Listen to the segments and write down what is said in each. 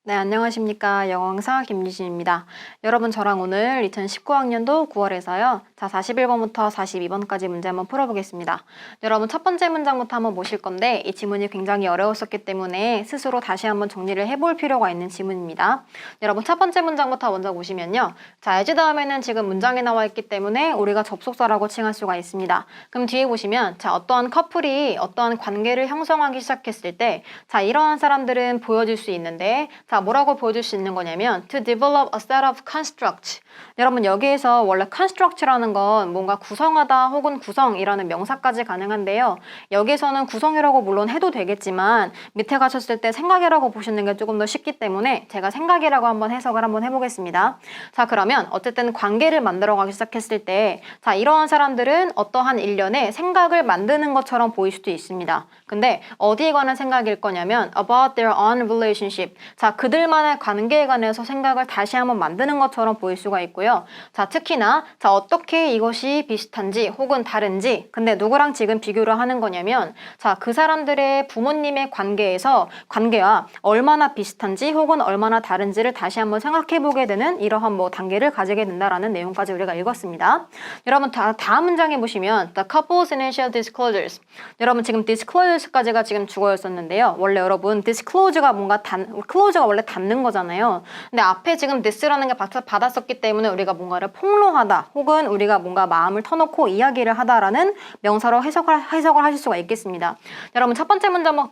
네, 안녕하십니까. 영어 강사 김유진입니다. 여러분, 저랑 오늘 2019학년도 9월에서요. 자, 41번부터 42번까지 문제 한번 풀어보겠습니다. 여러분, 첫 번째 문장부터 한번 보실 건데 이 지문이 굉장히 어려웠었기 때문에 스스로 다시 한번 정리를 해볼 필요가 있는 지문입니다. 여러분, 첫 번째 문장부터 먼저 보시면요. 자, as 다음에는 지금 문장에 나와 있기 때문에 우리가 접속사라고 칭할 수가 있습니다. 그럼 뒤에 보시면 자, 어떠한 커플이 어떠한 관계를 형성하기 시작했을 때 자, 이러한 사람들은 보여질 수 있는데 자, 뭐라고 보여줄 수 있는 거냐면 to develop a set of construct. 여러분, 여기에서 원래 construct라는 건 뭔가 구성하다 혹은 구성이라는 명사까지 가능한데요. 여기에서는 구성이라고 물론 해도 되겠지만 밑에 가셨을 때 생각이라고 보시는 게 조금 더 쉽기 때문에 제가 생각이라고 한번 해석을 한번 해보겠습니다. 자, 그러면 어쨌든 관계를 만들어가기 시작했을 때 자, 이러한 사람들은 어떠한 일련의 생각을 만드는 것처럼 보일 수도 있습니다. 근데 어디에 관한 생각일 거냐면 about their own relationship. 자, 그들만의 관계에 관해서 생각을 다시 한번 만드는 것처럼 보일 수가 있고요. 자, 특히나 자, 어떻게 이것이 비슷한지 혹은 다른지 근데 누구랑 지금 비교를 하는 거냐면 자, 그 사람들의 부모님의 관계와 얼마나 비슷한지 혹은 얼마나 다른지를 다시 한번 생각해 보게 되는 이러한 뭐 단계를 가지게 된다라는 내용까지 우리가 읽었습니다. 여러분, 다음 문장에 보시면 the couple's initial disclosures. 여러분, 지금 disclosure까지가 지금 주어였었는데요. 원래 여러분 disclose가 뭔가 close가 원래 닫는 거잖아요. 근데 앞에 지금 this라는 게 받았었기 때문에 우리가 뭔가를 폭로하다 혹은 우리가 뭔가 마음을 터놓고 이야기를 하다라는 명사로 해석을 하실 수가 있겠습니다. 여러분, 첫 번째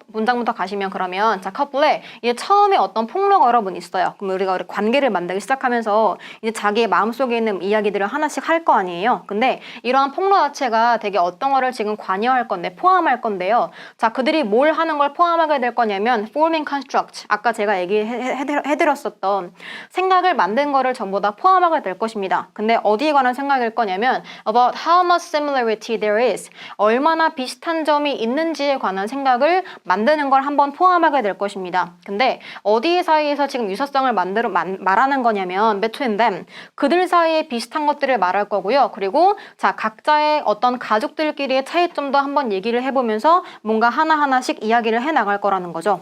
문장부터 가시면 그러면 자, 커플에 이제 처음에 어떤 폭로가 여러분 있어요. 그럼 우리 관계를 만들기 시작하면서 이제 자기의 마음속에 있는 이야기들을 하나씩 할 거 아니에요. 근데 이러한 폭로 자체가 되게 어떤 거를 지금 관여할 건데 포함할 건데요. 자, 그들이 뭘 하는 걸 포함하게 될 거냐면 forming construct. 아까 제가 얘기해드렸었던 생각을 만든 거를 전부 다 포함하게 될 것입니다. 근데 어디에 관한 생각일 거냐면 about how much similarity there is. 얼마나 비슷한 점이 있는지에 관한 생각을 만드는 걸 한번 포함하게 될 것입니다. 근데 어디 사이에서 지금 유사성을 말하는 거냐면 between them. 그들 사이에 비슷한 것들을 말할 거고요. 그리고 자, 각자의 어떤 가족들끼리의 차이점도 한번 얘기를 해보면서 뭔가 하나하나씩 이야기를 해나갈 거라는 거죠.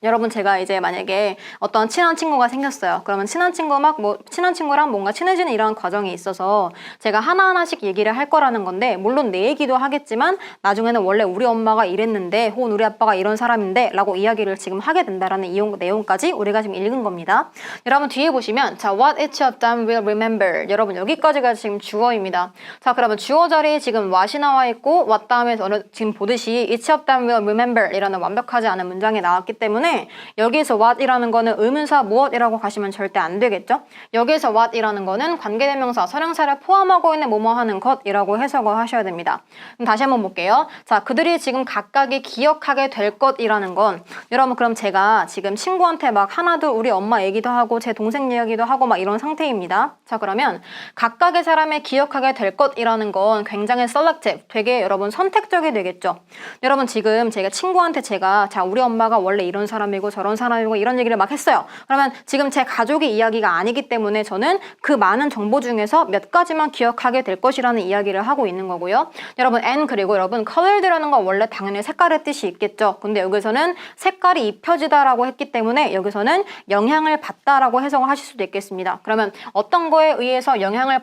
여러분, 제가 이제 만약에 어떤 친한 친구가 생겼어요. 그러면 친한 친구랑 뭔가 친해지는 이런 과정이 있어서 제가 하나하나씩 얘기를 할 거라는 건데 물론 내 얘기도 하겠지만 나중에는 원래 우리 엄마가 이랬는데 혹은 우리 아빠가 이런 사람인데 라고 이야기를 지금 하게 된다라는 내용까지 우리가 지금 읽은 겁니다. 여러분, 뒤에 보시면 자, what each of them will remember. 여러분, 여기까지가 지금 주어입니다. 자, 그러면 주어 자리에 지금 what이 나와 있고 what 다음에 지금 보듯이 each of them will remember 이라는 완벽하지 않은 문장이 나왔기 때문에 여기에서 what이라는 거는 의문사 무엇이라고 가시면 절대 안 되겠죠? 여기에서 what이라는 거는 관계대명사, 설명사를 포함하고 있는 뭐뭐 하는 것이라고 해석을 하셔야 됩니다. 그럼 다시 한번 볼게요. 자, 그들이 지금 각각이 기억하게 될 것이라는 건 여러분, 그럼 제가 지금 친구한테 막 하나둘 우리 엄마 얘기도 하고 제 동생 얘기도 하고 막 이런 상태입니다. 자, 그러면 각각의 사람의 기억하게 될 것이라는 건 굉장히 selective, 되게 여러분 선택적이 되겠죠? 여러분, 지금 제가 친구한테 자, 우리 엄마가 원래 이런 사람이고 저런 사람이고 이런 얘기를 막 했어요. 그러면 지금 제 가족의 이야기가 아니기 때문에 저는 그 많은 정보 중에서 몇 가지만 기억하게 될 것이라는 이야기를 하고 있는 거고요. 여러분, 그리고 여러분 colored라는 건 원래 당연히 색깔의 뜻이 있겠죠. 근데 여기서는 색깔이 입혀지다라고 했기 때문에 여기서는 영향을 받다라고 해석을 하실 수도 있겠습니다. 그러면 어떤 거에 의해서 영향을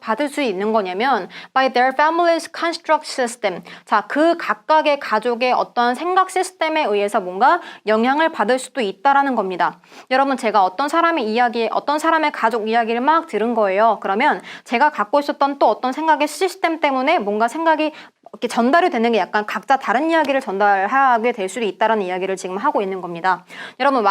받을 수 있는 거냐면 by their family's construct system. 자, 그 각각의 가족의 어떤 생각 시스템에 의해서 뭔가 영향을 받을 수도 있다라는 겁니다. 여러분, 제가 어떤 사람의 가족 이야기를 막 들은 거예요. 그러면 제가 갖고 있었던 또 어떤 생각의 시스템 때문에 뭔가 생각이 이렇게 전달이 되는 게 약간 각자 다른 이야기를 전달하게 될 수도 있다라는 이야기를 지금 하고 있는 겁니다. 여러분,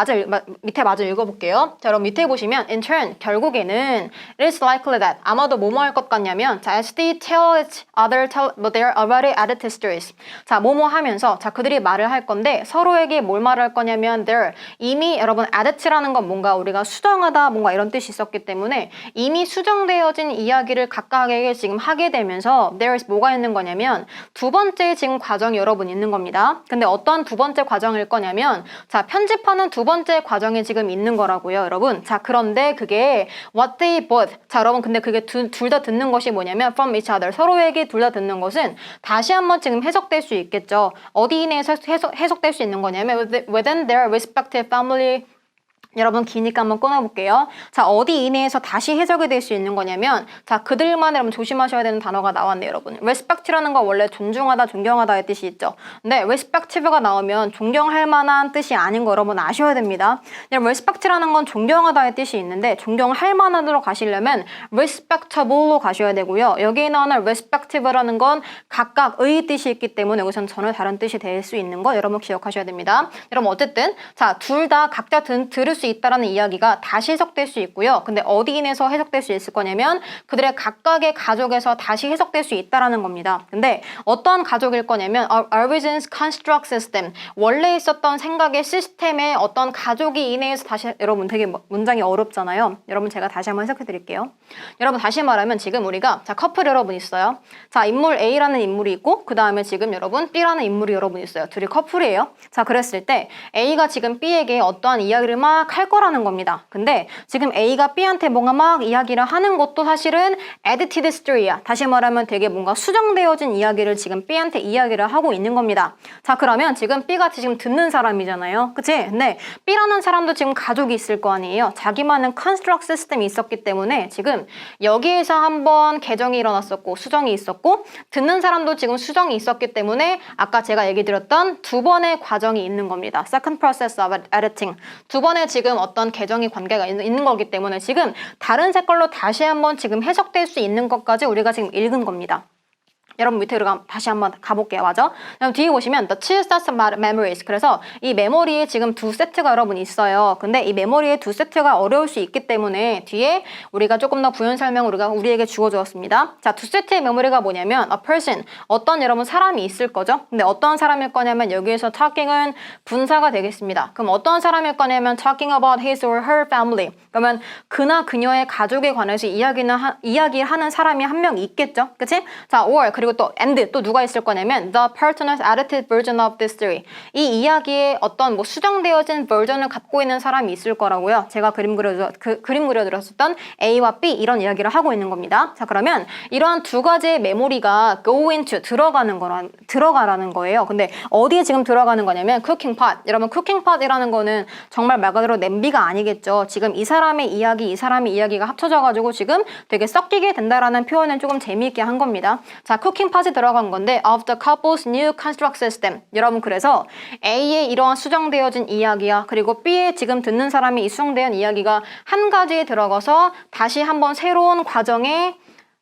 밑에 마저 읽어볼게요. 자, 여러분, 밑에 보시면 in turn, 결국에는 it is likely that 아마도 뭐뭐 할 것 같냐면 자, as they tell each other but they are already added histories. 자, 뭐뭐 하면서 자, 그들이 말을 할 건데 서로에게 뭘 말할 거냐면 they're 이미 여러분 added라는 건 뭔가 우리가 수정하다 뭔가 이런 뜻이 있었기 때문에 이미 수정되어진 이야기를 각각에게 지금 하게 되면서 there is 뭐가 있는 거냐면 두 번째 지금 과정이 여러분 있는 겁니다. 근데 어떤 두 번째 과정일 거냐면 자, 편집하는 두 번째 과정이 지금 있는 거라고요, 여러분. 자, 그런데 그게 what they both. 자, 여러분, 근데 그게 둘 다 듣는 것이 뭐냐면 from each other. 서로에게 둘 다 듣는 것은 다시 한번 지금 해석될 수 있겠죠. 어디 내에서 해석될 수 있는 거냐면 within their respective family 여러분 기니까 한번 꺼내볼게요. 자, 어디 이내에서 다시 해석이 될 수 있는 거냐면 자, 그들만 여러분 조심하셔야 되는 단어가 나왔네요, 여러분. respect라는 거 원래 존중하다, 존경하다의 뜻이 있죠. 근데 respective가 나오면 존경할 만한 뜻이 아닌 거 여러분 아셔야 됩니다. 여러분 respect라는 건 존경하다의 뜻이 있는데 존경할 만한으로 가시려면 respectable로 가셔야 되고요. 여기에 나오는 respective라는 건 각각의 뜻이 있기 때문에 여기서는 전혀 다른 뜻이 될 수 있는 거 여러분 기억하셔야 됩니다. 여러분 어쨌든 자, 둘 다 각자 들을 수 있다라는 이야기가 다시 해석될 수 있고요. 근데 어디인에서 해석될 수 있을 거냐면 그들의 각각의 가족에서 다시 해석될 수 있다라는 겁니다. 근데 어떠한 가족일 거냐면 Origins Construct System, 원래 있었던 생각의 시스템에 어떤 가족이 이내에서 다시, 여러분 되게 문장이 어렵잖아요. 여러분 제가 다시 한번 해석해 드릴게요. 여러분 다시 말하면 지금 우리가 자, 커플 여러분 있어요. 자, 인물 A라는 인물이 있고 그 다음에 지금 여러분 B라는 인물이 여러분 있어요. 둘이 커플이에요. 자, 그랬을 때 A가 지금 B에게 어떠한 이야기를 막 할 거라는 겁니다. 근데 지금 A가 B한테 뭔가 막 이야기를 하는 것도 사실은 edited story야. 다시 말하면 되게 뭔가 수정되어진 이야기를 지금 B한테 이야기를 하고 있는 겁니다. 자, 그러면 지금 B가 지금 듣는 사람이잖아요. 그치? 근데 B라는 사람도 지금 가족이 있을 거 아니에요. 자기만은 construct 시스템이 있었기 때문에 지금 여기에서 한번 개정이 일어났었고 수정이 있었고 듣는 사람도 지금 수정이 있었기 때문에 아까 제가 얘기 드렸던 두 번의 과정이 있는 겁니다. Second process of editing. 두 번의 지금 어떤 개정이 관계가 있는 거기 때문에 지금 다른 색깔로 다시 한번 지금 해석될 수 있는 것까지 우리가 지금 읽은 겁니다. 여러분 밑으로 다시 한번 가볼게요. 맞아? 그럼 뒤에 보시면 the two sets of memories. 그래서 이 메모리에 지금 두 세트가 여러분 있어요. 근데 이 메모리에 두 세트가 어려울 수 있기 때문에 뒤에 우리가 조금 더 부연 설명을 우리에게 주어주었습니다. 자, 두 세트의 메모리가 뭐냐면 a person, 어떤 여러분 사람이 있을 거죠. 근데 어떤 사람일 거냐면 여기에서 talking은 분사가 되겠습니다. 그럼 어떤 사람일 거냐면 talking about his or her family. 그러면 그나 그녀의 가족에 관해서 이야기하는 사람이 한 명 있겠죠. 그치? 자, or 그리고 또 and 또 누가 있을 거냐면 the partner's edited version of this story. 이 이야기의 어떤 뭐 수정되어진 버전을 갖고 있는 사람이 있을 거라고요. 제가 그림 그려드렸었던 A와 B 이런 이야기를 하고 있는 겁니다. 자, 그러면 이러한 두 가지의 메모리가 go into 들어가라는 거예요. 근데 어디에 지금 들어가는 거냐면 cooking pot. 여러분 cooking pot이라는 거는 정말 말 그대로 냄비가 아니겠죠. 지금 이 사람의 이야기, 이 사람의 이야기가 합쳐져가지고 지금 되게 섞이게 된다라는 표현을 조금 재미있게 한 겁니다. 자, cooking pot이 들어간 건데 of the couple's new construct system. 여러분 그래서 A의 이러한 수정되어진 이야기야 그리고 B의 지금 듣는 사람이 이 수정된 이야기가 한 가지에 들어가서 다시 한번 새로운 과정에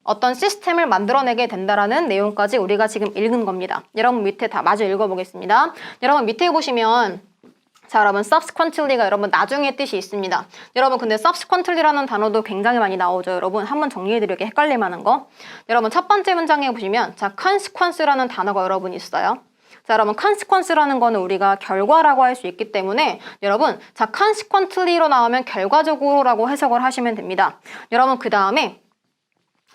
어떤 시스템을 만들어내게 된다라는 내용까지 우리가 지금 읽은 겁니다. 여러분 밑에 다 마저 읽어보겠습니다. 여러분 밑에 보시면 자, 여러분 subsequently가 여러분 나중의 뜻이 있습니다. 여러분 근데 subsequently라는 단어도 굉장히 많이 나오죠. 여러분 한번 정리해드릴게 헷갈릴 만한 거. 여러분 첫 번째 문장에 보시면 자, consequence라는 단어가 여러분 있어요. 자, 여러분 consequence라는 거는 우리가 결과라고 할 수 있기 때문에 여러분 자, consequently로 나오면 결과적으로라고 해석을 하시면 됩니다. 여러분 그 다음에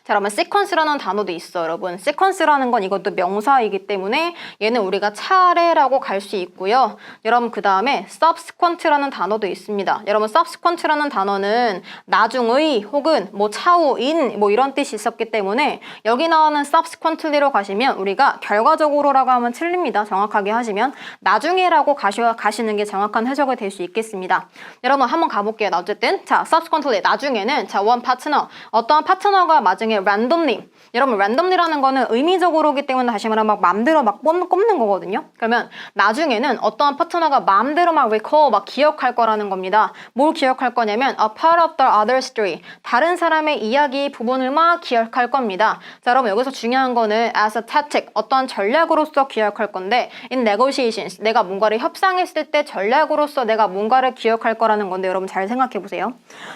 자, 그러면 sequence라는 단어도 있어요, 여러분. sequence라는 건 이것도 명사이기 때문에 얘는 우리가 차례라고 갈 수 있고요. 여러분 그 다음에 subsequent라는 단어도 있습니다. 여러분 subsequent라는 단어는 나중의 혹은 뭐 차후인 뭐 이런 뜻이 있었기 때문에 여기 나오는 subsequently로 가시면 우리가 결과적으로라고 하면 틀립니다. 정확하게 하시면 나중에라고 가시는 게 정확한 해석이 될 수 있겠습니다. 여러분 한번 가볼게요. 어쨌든 자, subsequently 나중에는 자, one partner 어떠한 파트너가 나중에 randomly. 여러분 randomly라는 거는 의미적으로기 때문에 다시 말하면 막 마음대로 막 꼽는 거거든요. 그러면 나중에는 어떠한 파트너가 마음대로 막 recall 막 기억할 거라는 겁니다. 뭘 기억할 거냐면 a part of the other story. 다른 사람의 이야기 부분을 막 기억할 겁니다. 자, 여러분 여기서 중요한 거는 as a tactic. 어떠한 전략으로서 기억할 건데 in negotiations. 내가 뭔가를 협상했을 때 전략으로서 내가 뭔가를 기억할 거라는 건데 여러분 잘 생각해 보세요.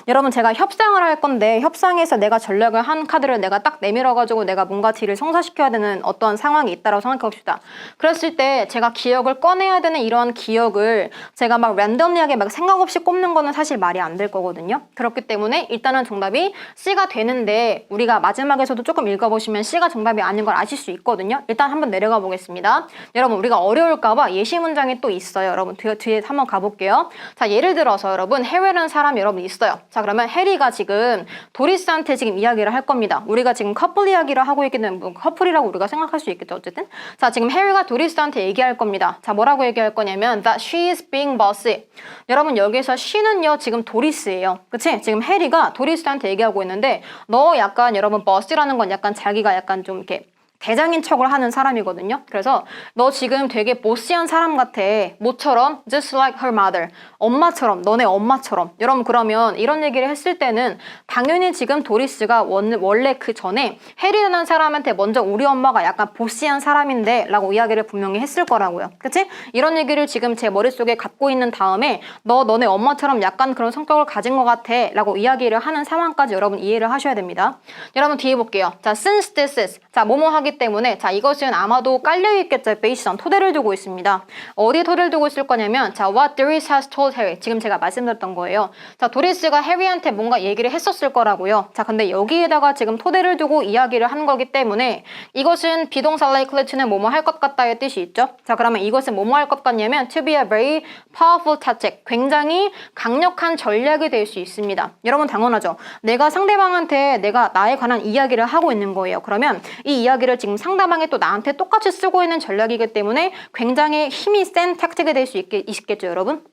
여러분 제가 협상을 할 건데 협상에서 내가 전략을 한 카드를 내가 딱 내밀어가지고 내가 뭔가 딜을 성사시켜야 되는 어떤 상황이 있다고 생각해 봅시다. 그랬을 때 제가 기억을 꺼내야 되는 이러한 기억을 제가 막 랜덤리하게 막 생각 없이 꼽는 거는 사실 말이 안 될 거거든요. 그렇기 때문에 일단은 정답이 C가 되는데 우리가 마지막에서도 조금 읽어보시면 C가 정답이 아닌 걸 아실 수 있거든요. 일단 한번 내려가 보겠습니다. 여러분 우리가 어려울까봐 예시 문장이 또 있어요. 여러분 뒤에 한번 가볼게요. 자, 예를 들어서 여러분 해리라는 사람 여러분 있어요. 자, 그러면 해리가 지금 도리스한테 지금 이야기를 할 겁니다. 커플입니다. 우리가 지금 커플 이야기를 하고 있기 때문에 커플이라고 우리가 생각할 수 있겠죠. 어쨌든 자, 지금 해리가 도리스한테 얘기할 겁니다. 자, 뭐라고 얘기할 거냐면 that she is being bossy. 여러분 여기서 she는요 지금 도리스예요. 그치? 지금 해리가 도리스한테 얘기하고 있는데 너 약간 여러분 boss라는 건 약간 자기가 약간 좀 이렇게 대장인 척을 하는 사람이거든요. 그래서 너 지금 되게 보시한 사람 같아. 모처럼 just like her mother. 엄마처럼, 너네 엄마처럼. 여러분 그러면 이런 얘기를 했을 때는 당연히 지금 도리스가 원래 그 전에 해리라는 사람한테 먼저 우리 엄마가 약간 보시한 사람인데 라고 이야기를 분명히 했을 거라고요. 그치? 이런 얘기를 지금 제 머릿속에 갖고 있는 다음에 너네 엄마처럼 약간 그런 성격을 가진 것 같아 라고 이야기를 하는 상황까지 여러분 이해를 하셔야 됩니다. 여러분 뒤에 볼게요. 자, since this is. 자, 뭐뭐 하기 때문에 자 이것은 아마도 깔려있겠죠. based on 토대를 두고 있습니다. 어디에 토대를 두고 있을 거냐면 자 what Doris has told Harry 지금 제가 말씀드렸던 거예요. 자 도리스가 해리한테 뭔가 얘기를 했었을 거라고요. 자 근데 여기에다가 지금 토대를 두고 이야기를 한 거기 때문에 이것은 비동사 likely to는 뭐뭐 할 것 같다의 뜻이 있죠. 자 그러면 이것은 뭐뭐 할 것 같냐면 to be a very powerful tactic 굉장히 강력한 전략이 될 수 있습니다. 여러분 당연하죠. 내가 상대방한테 내가 나에 관한 이야기를 하고 있는 거예요. 그러면 이 이야기를 지금 상대방이 또 나한테 똑같이 쓰고 있는 전략이기 때문에 굉장히 힘이 센 택틱이 될 수 있겠죠, 여러분?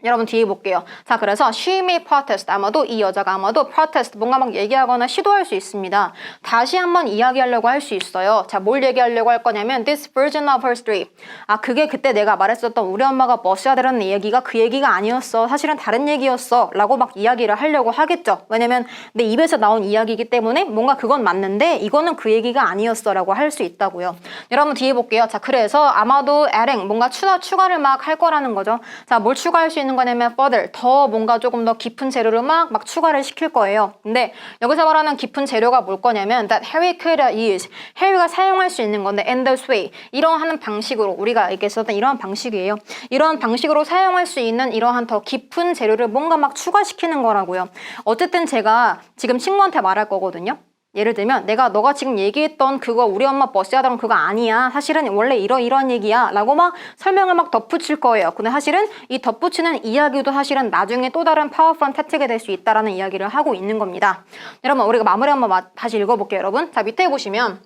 여러분 뒤에 볼게요. 자 그래서 she may protest 아마도 이 여자가 아마도 protest 뭔가 막 얘기하거나 시도할 수 있습니다. 다시 한번 이야기하려고 할 수 있어요. 자 뭘 얘기하려고 할 거냐면 this version of her story. 아 그게 그때 내가 말했었던 우리 엄마가 버스하더라는 얘기가 그 얘기가 아니었어. 사실은 다른 얘기였어. 라고 막 이야기를 하려고 하겠죠. 왜냐면 내 입에서 나온 이야기이기 때문에 뭔가 그건 맞는데 이거는 그 얘기가 아니었어 라고 할 수 있다고요. 여러분 뒤에 볼게요. 자 그래서 아마도 adding 뭔가 추가를 막 할 거라는 거죠. 자 뭘 추가할 수 있는 거냐면 further 더 뭔가 조금 더 깊은 재료를 막 추가를 시킬 거예요. 근데 여기서 말하는 깊은 재료가 뭘 거냐면 that Harry could use 해리가 사용할 수 있는 건데 in this way 이러한 방식으로 우리가 이렇게 썼던 이러한 방식이에요. 이러한 방식으로 사용할 수 있는 이러한 더 깊은 재료를 뭔가 막 추가시키는 거라고요. 어쨌든 제가 지금 친구한테 말할 거거든요. 예를 들면 너가 지금 얘기했던 그거 우리 엄마 버스하던 그거 아니야. 사실은 원래 이런 얘기야 라고 막 설명을 막 덧붙일 거예요. 근데 사실은 이 덧붙이는 이야기도 사실은 나중에 또 다른 파워풀한 혜택이 될 수 있다라는 이야기를 하고 있는 겁니다. 여러분 우리가 마무리 한번 다시 읽어볼게요. 여러분 자 밑에 보시면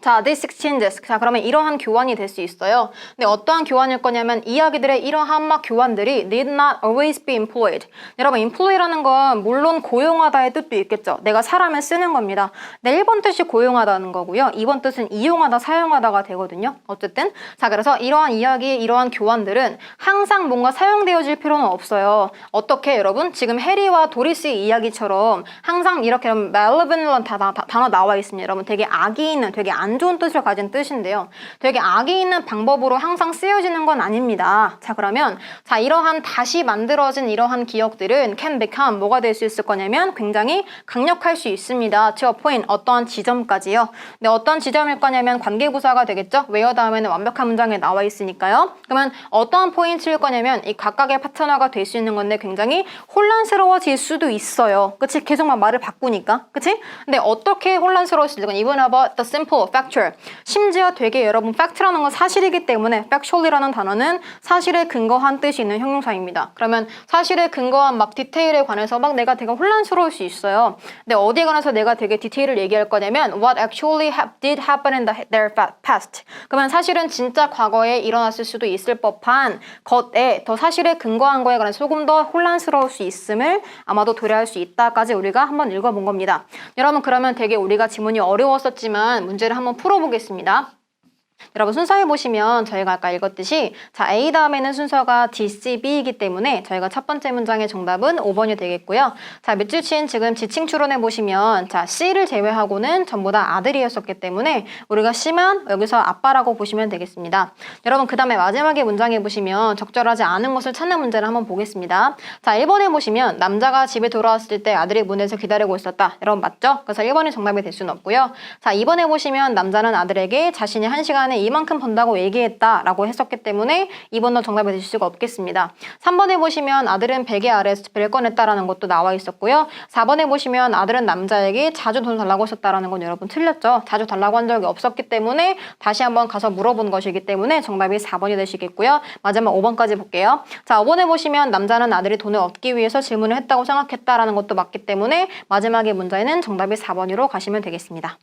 자, this exchanges. 자, 그러면 이러한 교환이 될 수 있어요. 근데 어떠한 교환일 거냐면 이야기들의 이러한 막 교환들이 need not always be employed. 여러분, employ라는 건 물론 고용하다의 뜻도 있겠죠. 내가 사람을 쓰는 겁니다. 네, 1번 뜻이 고용하다는 거고요. 2번 뜻은 이용하다, 사용하다가 되거든요. 어쨌든. 자, 그래서 이러한 이야기, 이러한 교환들은 항상 뭔가 사용되어질 필요는 없어요. 어떻게 여러분? 지금 해리와 도리스의 이야기처럼 항상 이렇게 malevolent 단어 나와 있습니다. 여러분, 되게 악이 있는, 되게 안 좋은 뜻을 가진 뜻인데요. 되게 악이 있는 방법으로 항상 쓰여지는 건 아닙니다. 자 그러면 자 이러한 다시 만들어진 이러한 기억들은 can become 뭐가 될 수 있을 거냐면 굉장히 강력할 수 있습니다. to a point 어떠한 지점까지요. 근데 어떤 지점일 거냐면 관계부사가 되겠죠. where 다음에는 완벽한 문장에 나와 있으니까요. 그러면 어떠한 포인트일 거냐면 이 각각의 파트너가 될 수 있는 건데 굉장히 혼란스러워질 수도 있어요. 그치? 계속 막 말을 바꾸니까. 그치? 근데 어떻게 혼란스러워질지 even about the simple factual. 심지어 되게 여러분 fact라는 건 사실이기 때문에 factual이라는 단어는 사실에 근거한 뜻이 있는 형용사입니다. 그러면 사실에 근거한 막 디테일에 관해서 막 내가 되게 혼란스러울 수 있어요. 근데 어디에 관해서 내가 되게 디테일을 얘기할 거냐면 what actually did happen in their past. 그러면 사실은 진짜 과거에 일어났을 수도 있을 법한 것에 더 사실에 근거한 거에 관해서 조금 더 혼란스러울 수 있음을 아마도 도래할 수 있다까지 우리가 한번 읽어본 겁니다. 여러분 그러면 되게 우리가 지문이 어려웠었지만 문제를 한번 풀어보겠습니다. 여러분 순서에 보시면 저희가 아까 읽었듯이 자 A 다음에는 순서가 D, C, B이기 때문에 저희가 첫 번째 문장의 정답은 5번이 되겠고요. 자 밑줄 친 지금 지칭 추론해 보시면 자 C를 제외하고는 전부 다 아들이었었기 때문에 우리가 C만 여기서 아빠라고 보시면 되겠습니다. 여러분 그 다음에 마지막에 문장에 보시면 적절하지 않은 것을 찾는 문제를 한번 보겠습니다. 자 1번에 보시면 남자가 집에 돌아왔을 때 아들이 문에서 기다리고 있었다. 여러분 맞죠? 그래서 1번이 정답이 될 수는 없고요. 자 2번에 보시면 남자는 아들에게 자신이 1시간에 시간에 이만큼 번다고 얘기했다라고 했었기 때문에 2번도 정답이 되실 수가 없겠습니다. 3번에 보시면 아들은 베개 아래에서 집회를 꺼냈다라는 것도 나와 있었고요. 4번에 보시면 아들은 남자에게 자주 돈 달라고 했었다라는 건 여러분 틀렸죠. 자주 달라고 한 적이 없었기 때문에 다시 한번 가서 물어본 것이기 때문에 정답이 4번이 되시겠고요. 마지막 5번까지 볼게요. 자, 5번에 보시면 남자는 아들이 돈을 얻기 위해서 질문을 했다고 생각했다라는 것도 맞기 때문에 마지막에 문제는 정답이 4번으로 가시면 되겠습니다.